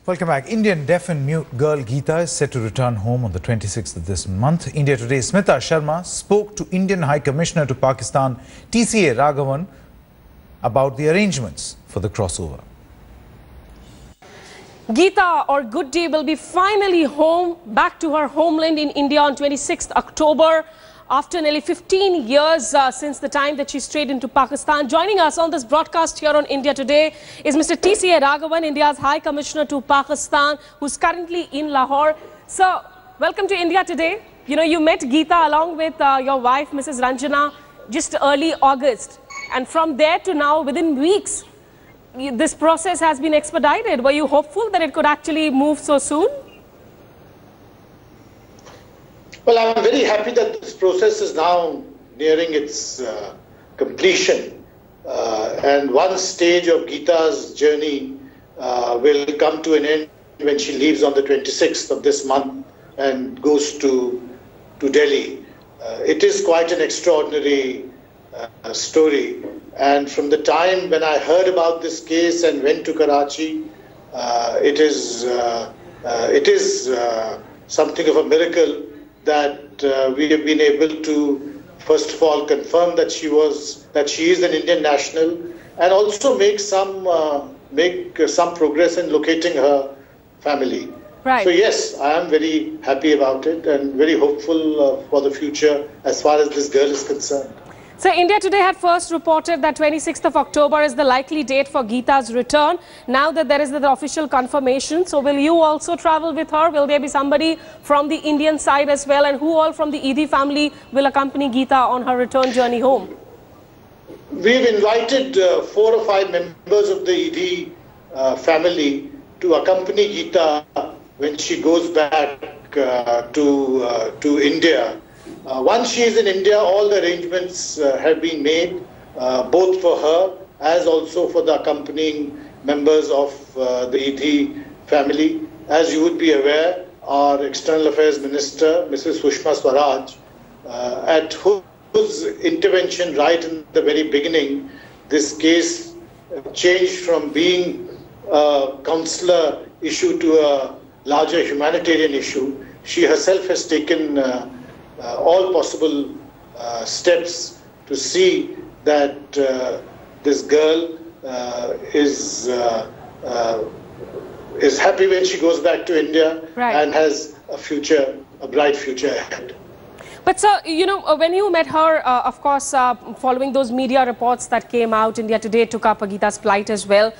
Welcome back. Indian deaf and mute girl Geeta is set to return home on the 26th of this month. India Today's Smita Sharma spoke to Indian High Commissioner to Pakistan, TCA Raghavan, about the arrangements for the crossover. Geeta, or Good Day, will be finally home, back to her homeland in India on 26th October. After nearly 15 years since the time that she strayed into Pakistan. Joining us on this broadcast here on India Today is Mr. TCA Raghavan, India's High Commissioner to Pakistan, who's currently in Lahore. Sir, welcome to India Today. You know, you met Geeta along with your wife, Mrs. Ranjana, just early August. And from there to now, within weeks, this process has been expedited. Were you hopeful that it could actually move so soon? Well, I'm very happy that this process is now nearing its completion. And one stage of Geeta's journey will come to an end when she leaves on the 26th of this month and goes to Delhi. It is quite an extraordinary story. And from the time when I heard about this case and went to Karachi, it is something of a miracle that we have been able to, first of all, confirm that she is an Indian national, and also make some progress in locating her family. Right. So yes, I am very happy about it and very hopeful for the future as far as this girl is concerned. So India Today had first reported that 26th of October is the likely date for Geeta's return. Now that there is the official confirmation, so will you also travel with her? Will there be somebody from the Indian side as well? And who all from the Eidi family will accompany Geeta on her return journey home? We've invited 4 or 5 members of the Eidi family to accompany Geeta when she goes back to India. Once she is in India, all the arrangements have been made, both for her as also for the accompanying members of the Eidi family. As you would be aware, our External Affairs Minister, Mrs. Sushma Swaraj, at whose intervention right in the very beginning, this case changed from being a consular issue to a larger humanitarian issue. She herself has taken all possible steps to see that this girl is happy when she goes back to India, right, and has a bright future ahead. But sir, you know, when you met her, of course, following those media reports that came out, India Today took up Geeta's plight as well.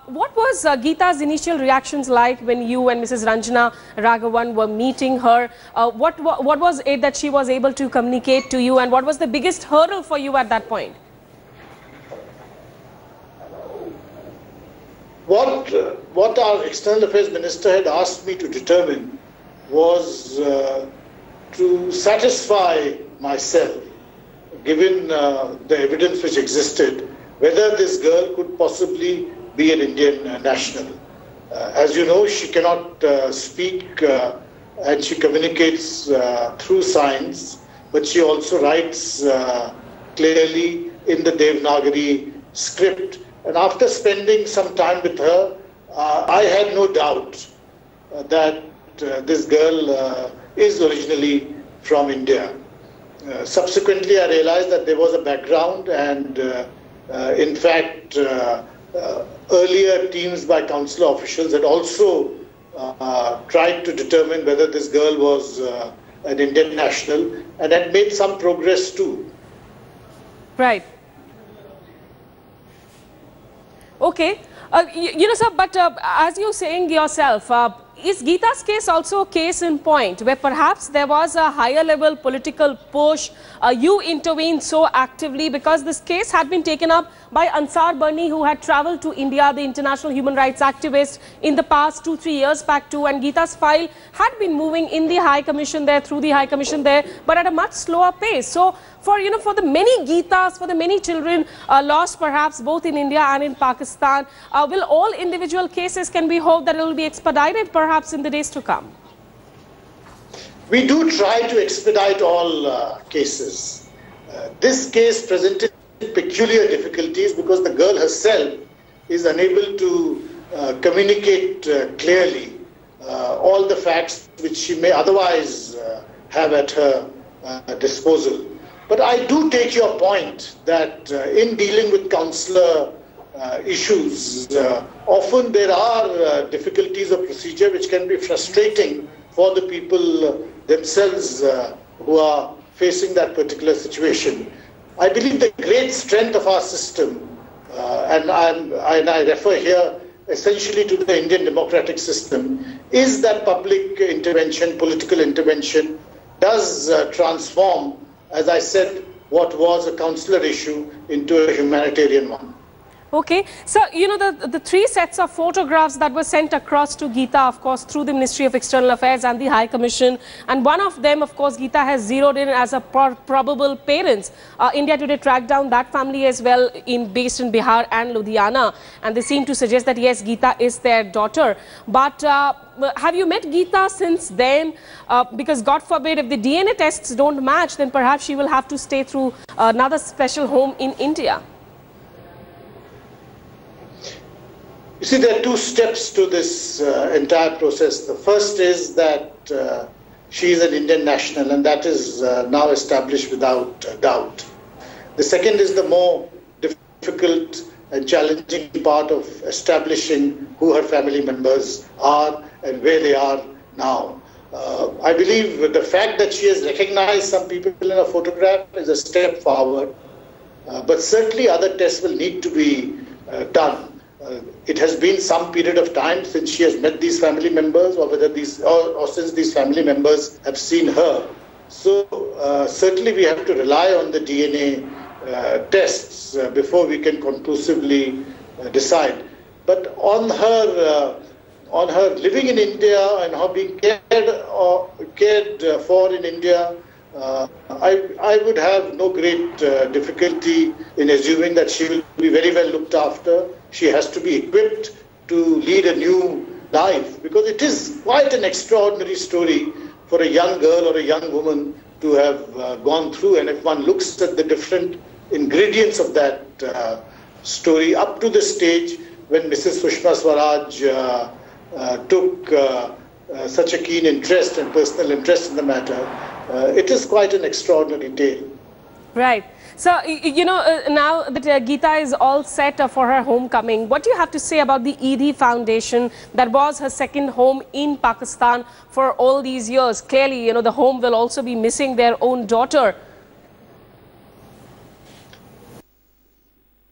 What was Geeta's initial reactions like when you and Mrs. Ranjana Raghavan were meeting her? What was it that she was able to communicate to you, and what was the biggest hurdle for you at that point? What our External Affairs Minister had asked me to determine was to satisfy myself, given the evidence which existed, whether this girl could possibly be an Indian national. As you know, she cannot speak and she communicates through signs, but she also writes clearly in the Devanagari script. And after spending some time with her, I had no doubt that this girl is originally from India. Subsequently, I realized that there was a background, and in fact, earlier teams by consular officials had also tried to determine whether this girl was an Indian national, and had made some progress too. Right. Okay. You know, sir, but as you're saying yourself, is Geeta's case also a case in point where perhaps there was a higher level political push? You intervened so actively because this case had been taken up by Ansar Barni, who had traveled to India, the international human rights activist, in the past 2-3 years back too, and Geeta's file had been moving in the High Commission there, through the High Commission there, but at a much slower pace. So for the many Geetas, for the many children lost perhaps both in India and in Pakistan, will all individual cases, can we hope that it will be expedited perhaps in the days to come? We do try to expedite all cases. This case presented peculiar difficulties because the girl herself is unable to communicate clearly all the facts which she may otherwise have at her disposal. But I do take your point that in dealing with consular issues, often there are difficulties of procedure which can be frustrating for the people themselves who are facing that particular situation. I believe the great strength of our system, and I refer here essentially to the Indian democratic system, is that public intervention, political intervention, does transform, as I said, what was a consular issue into a humanitarian one. Okay, so you know the three sets of photographs that were sent across to Geeta, of course, through the Ministry of External Affairs and the High Commission, and one of them, of course, Geeta has zeroed in as a probable parents. India Today tracked down that family as well, based in Bihar and Ludhiana, and they seem to suggest that yes, Geeta is their daughter. But have you met Geeta since then? Because God forbid, if the DNA tests don't match, then perhaps she will have to stay through another special home in India. You see, there are two steps to this entire process. The first is that she is an Indian national, and that is now established without doubt. The second is the more difficult and challenging part of establishing who her family members are and where they are now. I believe the fact that she has recognized some people in a photograph is a step forward, but certainly other tests will need to be done. It has been some period of time since she has met these family members, or whether or since these family members have seen her. So certainly we have to rely on the DNA tests before we can conclusively decide. But on her living in India and her being cared for in India, I would have no great difficulty in assuming that she will be very well looked after. She has to be equipped to lead a new life, because it is quite an extraordinary story for a young girl or a young woman to have gone through. And if one looks at the different ingredients of that story up to the stage when Mrs. Sushma Swaraj took such a keen interest and personal interest in the matter, it is quite an extraordinary tale. Right. So, you know, now that Geeta is all set for her homecoming, what do you have to say about the ED Foundation that was her second home in Pakistan for all these years? Clearly, you know, the home will also be missing their own daughter.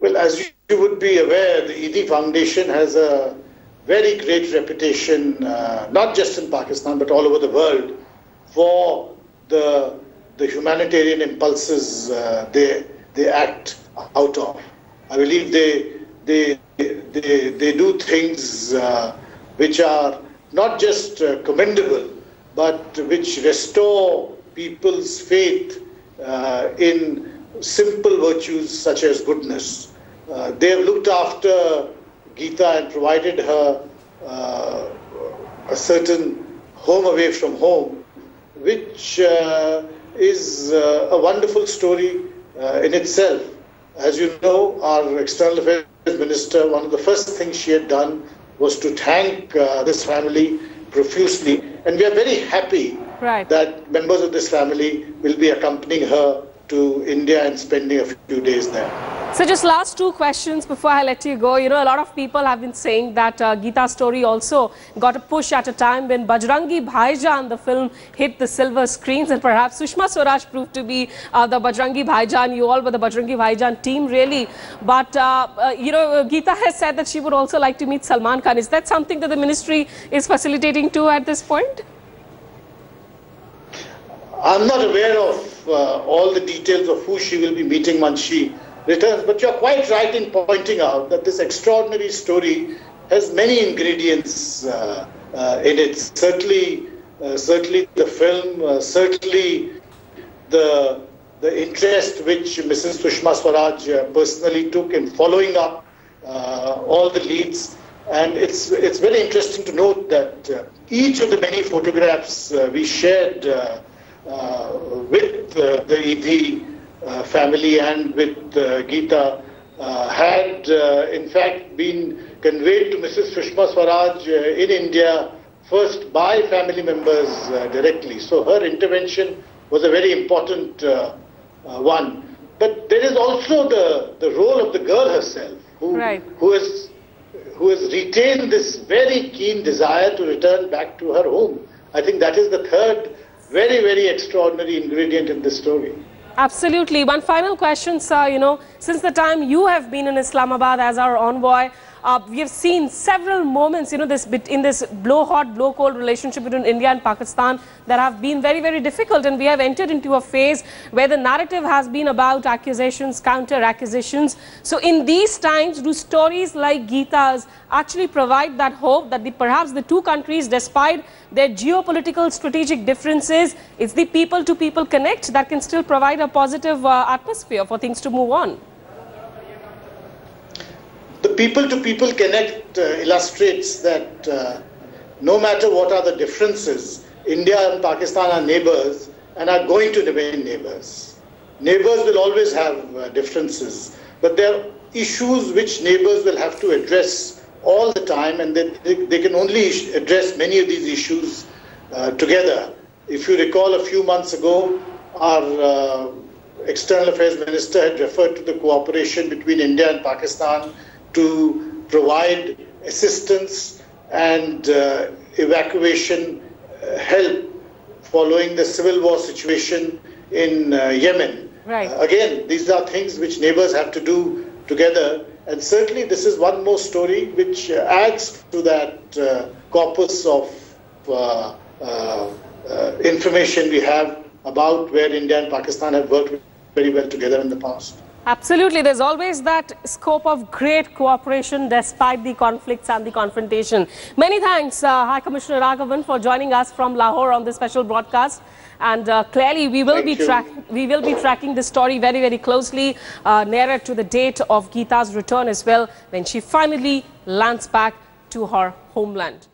Well, as you would be aware, the ED Foundation has a very great reputation, not just in Pakistan, but all over the world, for the humanitarian impulses they act out of. I believe they do things which are not just commendable, but which restore people's faith in simple virtues such as goodness. They have looked after Geeta and provided her a certain home away from home, which is a wonderful story in itself. As you know, our External Affairs Minister, one of the first things she had done was to thank this family profusely. And we are very happy that members of this family will be accompanying her to India and spending a few days there. So just last two questions before I let you go. You know, a lot of people have been saying that Geeta's story also got a push at a time when Bajrangi Bhaijaan, the film, hit the silver screens, and perhaps Sushma Swaraj proved to be the Bajrangi Bhaijaan. You all were the Bajrangi Bhaijaan team, really. But, you know, Geeta has said that she would also like to meet Salman Khan. Is that something that the ministry is facilitating too at this point? I'm not aware of all the details of who she will be meeting once she returns, but you're quite right in pointing out that this extraordinary story has many ingredients in it. Certainly the film, certainly the interest which Mrs. Sushma Swaraj personally took in following up all the leads. And it's very interesting to note that each of the many photographs we shared with the ED family and with Geeta had in fact been conveyed to Mrs. Sushma Swaraj in India, first by family members directly. So her intervention was a very important one. But there is also the role of the girl herself, who has retained this very keen desire to return back to her home. I think that is the third very, very extraordinary ingredient in this story. Absolutely. One final question, sir. You know, since the time you have been in Islamabad as our envoy, we have seen several moments, you know, in this blow-hot, blow-cold relationship between India and Pakistan that have been very, very difficult. And we have entered into a phase where the narrative has been about accusations, counter-accusations. So in these times, do stories like Geeta's actually provide that hope that perhaps the two countries, despite their geopolitical strategic differences, it's the people-to-people connect that can still provide a positive atmosphere for things to move on? The people-to-people connect illustrates that no matter what are the differences, India and Pakistan are neighbors and are going to remain neighbors. Neighbors will always have differences, but there are issues which neighbors will have to address all the time, and they can only address many of these issues together. If you recall, a few months ago, our External Affairs Minister had referred to the cooperation between India and Pakistan to provide assistance and evacuation help following the civil war situation in Yemen. Right. Again, these are things which neighbors have to do together, and certainly this is one more story which adds to that corpus of information we have about where India and Pakistan have worked very well together in the past. Absolutely. There's always that scope of great cooperation despite the conflicts and the confrontation. Many thanks, High Commissioner Raghavan, for joining us from Lahore on this special broadcast. And clearly, we will be tracking this story very, very closely, nearer to the date of Geeta's return as well, when she finally lands back to her homeland.